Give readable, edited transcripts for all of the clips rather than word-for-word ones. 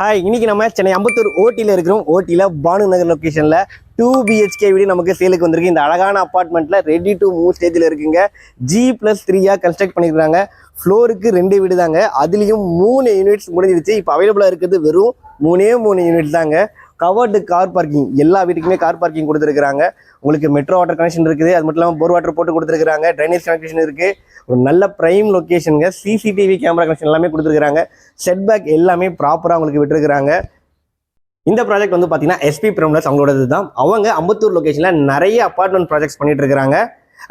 Hi, இன்னைக்கு நம்ம சென்னை அம்பத்தூர் ஓட்டியில் இருக்கிறோம். ஓட்டியில் பானு நகர் லொக்கேஷனில் 2 BHK வீடு நமக்கு சேலுக்கு வந்திருக்கு. இந்த அழகான அப்பார்ட்மெண்ட்டில் ரெடி டு மூவ் ஸ்டேஜில் இருக்குங்க. G+3 கன்ஸ்ட்ரக்ட் பண்ணியிருக்காங்க. ஃப்ளோருக்கு 2 வீடு தாங்க. அதுலேயும் 3 யூனிட்ஸ் முடிஞ்சிருச்சு. இப்போ அவைலபிளாக இருக்கிறது வெறும் 3 யூனிட்ஸ் தாங்க. கவர்டு கார் பார்க்கிங், எல்லா வீட்டுக்குமே கார் பார்க்கிங் கொடுத்துருக்காங்க. உங்களுக்கு மெட்ரோ வாட்டர் கனெக்ஷன் இருக்குது. அது மட்டும் இல்லாமல் போர் வாட்டர் போட்டு கொடுத்துருக்காங்க. ட்ரைனேஜ் கனெக்ஷன் இருக்குது. ஒரு நல்ல ப்ரைம் லொக்கேஷனுங்க. CCTV கேமரா கனெக்ஷன் எல்லாமே கொடுத்துருக்காங்க. செட் பேக் எல்லாமே ப்ராப்பராக உங்களுக்கு விட்டுருக்காங்க. இந்த ப்ராஜெக்ட் வந்து பார்த்தீங்கன்னா SP பிரம்லஸ் அவங்களோடது தான். அவங்க அம்பத்தூர் லொக்கேஷனில் நிறைய அப்பார்ட்மெண்ட் ப்ராஜெக்ட்ஸ் பண்ணிட்டு இருக்காங்க.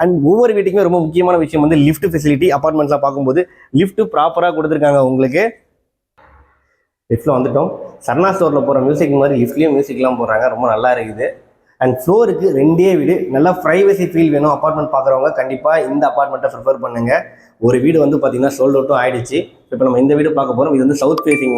அண்ட் ஒவ்வொரு வீட்டுக்குமே ரொம்ப முக்கியமான விஷயம் வந்து லிஃப்ட் ஃபெசிலிட்டி. அப்பார்ட்மெண்ட்ஸில் பார்க்கும்போது லிஃப்ட் ப்ராப்பராக கொடுத்துருக்காங்க. உங்களுக்கு லிஃப்ட்டில் வந்துட்டோம். சரணா ஸ்டோரில் போகிற மியூசிக் மாதிரி லிஃப்ட்லேயும் மியூசிக்லாம் போடுறாங்க. ரொம்ப நல்லா இருக்குது. அண்ட் ஃப்ளோருக்கு 2 வீடு. நல்லா ப்ரைவசி ஃபீல் வேணும் அப்பார்ட்மெண்ட் பார்க்குறவங்க கண்டிப்பாக இந்த அப்பார்ட்மெண்ட்டை ப்ரிஃபர் பண்ணுங்கள். ஒரு வீடு வந்து பார்த்தீங்கன்னா சோல்ட் அவுட்டும் ஆயிடுச்சு. இப்போ நம்ம இந்த வீடு பார்க்க போகிறோம். இது வந்து சவுத் ஃபேஸிங்.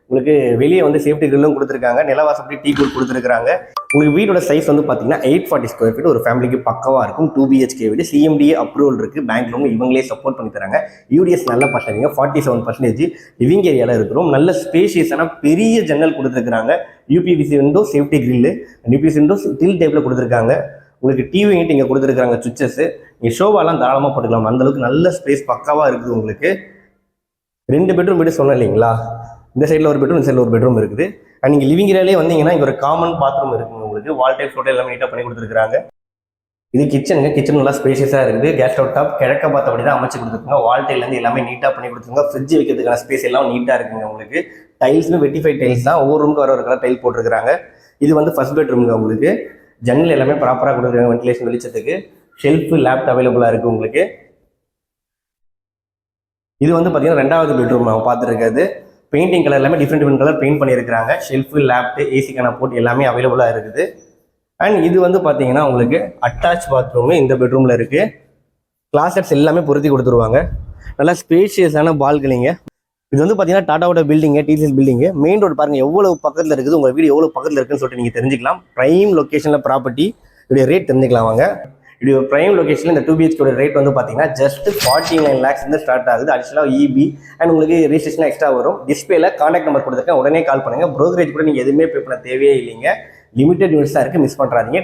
உங்களுக்கு வெளியே வந்து சேஃப்டி கிரில்லும் கொடுத்துருக்காங்க. நிலவாசப்படி டீ கூட் கொடுத்துருக்காங்க. உங்களுக்கு வீடோட சைஸ் வந்து பார்த்தீங்கன்னா 840 ஸ்கொயர் ஃபீட். ஒரு ஃபேமிலிக்கு பக்கவாக இருக்கும். 2 BHK வீடு. CMDA அப்ரூவல் இருக்குது. பேங்க் லோன் இவங்களே சப்போர்ட் பண்ணி தராங்க. UDS நல்ல பர்சன்டேஜ் 47% லிவிங் ஏரியாவில் இருக்கிறோம். நல்ல ஸ்பேஷியஸான பெரிய ஜன்னல் கொடுத்துருக்காங்க. UPVC window, safety grill, UPVC window டில் டைப்பில் கொடுத்துருக்காங்க. உங்களுக்கு டிவி யூனிட் இங்கே கொடுத்துருக்காங்க. சுவிச்சஸ் நீங்கள் ஷோவாலாம் தாராளமாக போட்டுக்கலாம். அந்தளவுக்கு நல்ல ஸ்பேஸ் பக்காவாக இருக்குது. உங்களுக்கு 2 பெட்ரூம் வீடு சொன்னேன் இல்லைங்களா? இந்த சைடில் ஒரு பெட்ரூம், இந்த சைடில் ஒரு பெட்ரூம் இருக்குது. அண்ட் நீங்கள் லிவிங் ஏரியாலே வந்தீங்கன்னா இங்கே ஒரு காமன் பாத்ரூம் இருக்குங்க. உங்களுக்கு வால் டைப் ஃபோட்டோ எல்லாமே நீட்டாக பண்ணி கொடுத்துருக்காங்க. இது கிச்சனுங்க. கிச்சன் நல்லா ஸ்பேஷியஸாக இருக்குது. கேஸ் ஸ்டவ் டாப் கிழக்க பார்த்தபடி தான் அமைச்சு கொடுத்துருக்காங்க. வால் டைலேருந்து எல்லாமே நீட்டாக பண்ணி கொடுத்துருக்காங்க. ஃப்ரிட்ஜ் வைக்கிறதுக்கான ஸ்பேஸ் எல்லாம் நீட்டாக இருக்குங்க. உங்களுக்கு டைல்ஸுமே வெட்டிஃபைட் டைல்ஸ் தான். ஒவ்வொரு ரூமுக்கு வர கலர் டைல் போட்டிருக்காங்க. இது வந்து ஃபர்ஸ்ட் பெட்ரூமுங்க. உங்களுக்கு ஜன்னல் எல்லாமே ப்ராப்பராக கொடுத்துருக்காங்க. வென்டிலேஷன் வெளிச்சத்துக்கு. ஷெல்ஃபு லேப்ட் அவைலபிளாக இருக்குது. உங்களுக்கு இது வந்து பார்த்தீங்கன்னா 2வது பெட்ரூம் நம்ம பார்த்துருக்காது. பெயிண்டிங் கலர் எல்லாமே டிஃப்ரெண்ட் கலர் பெயிண்ட் பண்ணியிருக்காங்க. ஷெல்ஃபு, லேப்டு, ஏசிக்கான போர்ட் எல்லாமே அவைலபிளாக இருக்குது. அண்ட் இது வந்து பார்த்தீங்கன்னா உங்களுக்கு அட்டாச் பாத்ரூமு இந்த பெட்ரூமில் இருக்குது. கிளாசட்ஸ் எல்லாமே பொருத்தி கொடுத்துருவாங்க. நல்லா ஸ்பேஷியஸான பால்கனிங்க. இது வந்து பார்த்தீங்கன்னா டாட்டாவோட building, TCS building. Main road பாருங்கள் எவ்வளோ பக்கத்தில் இருக்குது. உங்கள் வீடு எவ்வளோ பக்கத்தில் இருக்குன்னு சொல்லிட்டு நீங்கள் தெரிஞ்சுக்கலாம். ப்ரைம் லொக்கேஷனில் ப்ராப்பர்ட்டி இதோடைய ரேட் தெரிஞ்சுக்கலாம் வாங்க. இது ப்ரைம் லொகேஷனில் இந்த 2 BHK ரேட் வந்து பார்த்தீங்கன்னா ஜஸ்ட் 49 lakhs ஸ்டார்ட் ஆகுது. அடிஷனலாக EB அண்ட் உங்களுக்கு ரெஜிஸ்ட்ரேஷன் எக்ஸ்ட்ரா வரும். டிஸ்பிளேல கான்டாக்ட் நம்பர் கொடுத்துருக்கேன். உடனே கால் பண்ணுங்கள். ப்ரோக்கரேஜ் கூட நீங்கள் எதுவுமே பே பண்ண தேவையே இல்லைங்க. லிமிடெட் யூனிட்ஸ் தான் இருக்குது. மிஸ் பண்ணுறாதீங்க.